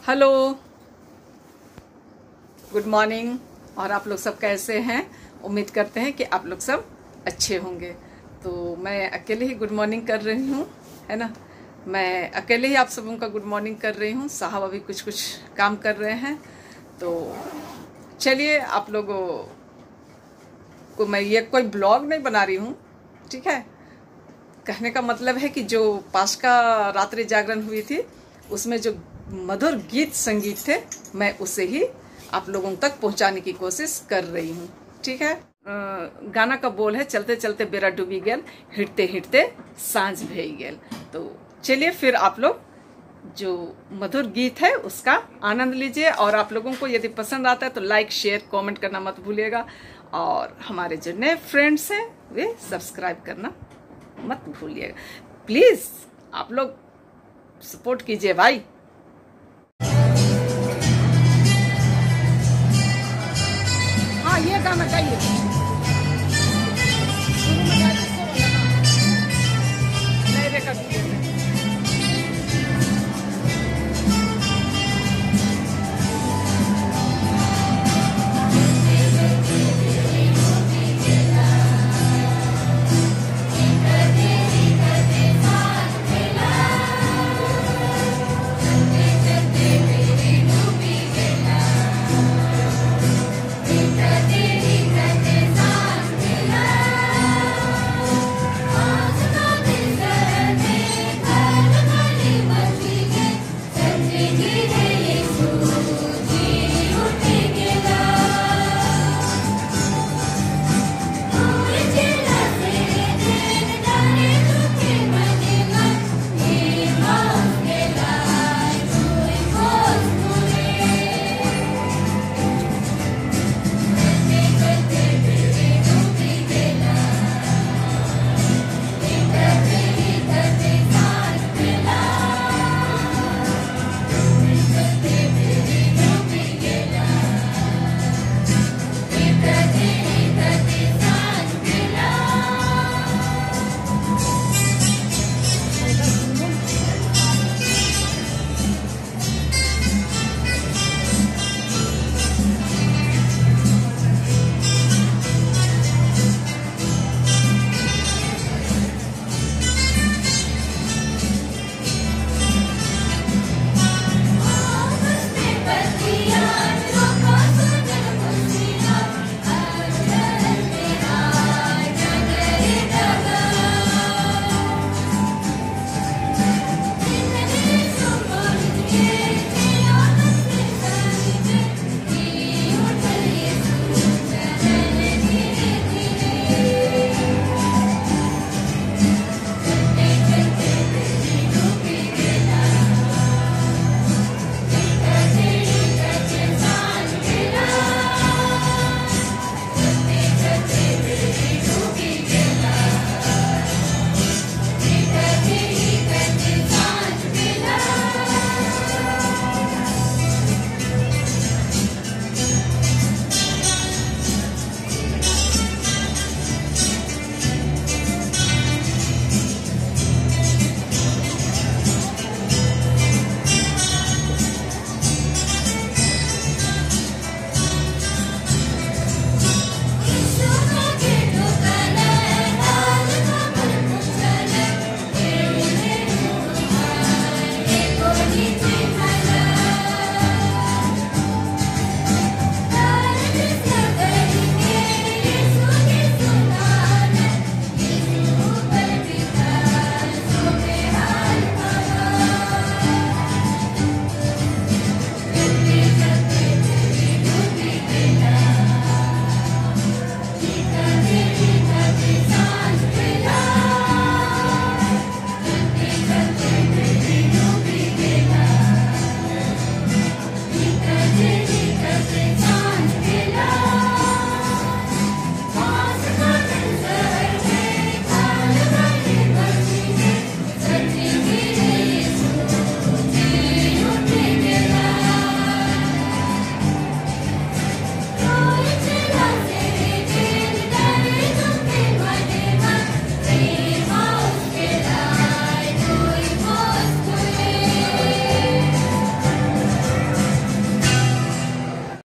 Hello, good morning. और आप लोग सब कैसे हैं? उम्मीद करते हैं कि आप लोग सब अच्छे होंगे। तो मैं अकेले ही गुड मॉर्निंग कर रही हूँ, है ना। मैं अकेले ही आप सबों का गुड मॉर्निंग कर रही हूँ। साहब अभी कुछ कुछ काम कर रहे हैं, तो चलिए आप लोगों को मैं ये कोई ब्लॉग नहीं बना रही हूँ, ठीक है। कहने का मतलब है कि जो पास का रात्रि जागरण हुई थी उसमें जो मधुर गीत संगीत थे, मैं उसे ही आप लोगों तक पहुंचाने की कोशिश कर रही हूँ, ठीक है। गाना का बोल है, चलते चलते बेरा डूबी गेल, हिटते हिटते सांझ भई गेल। तो चलिए फिर आप लोग जो मधुर गीत है उसका आनंद लीजिए। और आप लोगों को यदि पसंद आता है तो लाइक शेयर कमेंट करना मत भूलिएगा। और हमारे जो नए फ्रेंड्स हैं वे सब्सक्राइब करना मत भूलिएगा। प्लीज आप लोग सपोर्ट कीजिए भाई। हाँ, ये गाना गाइए।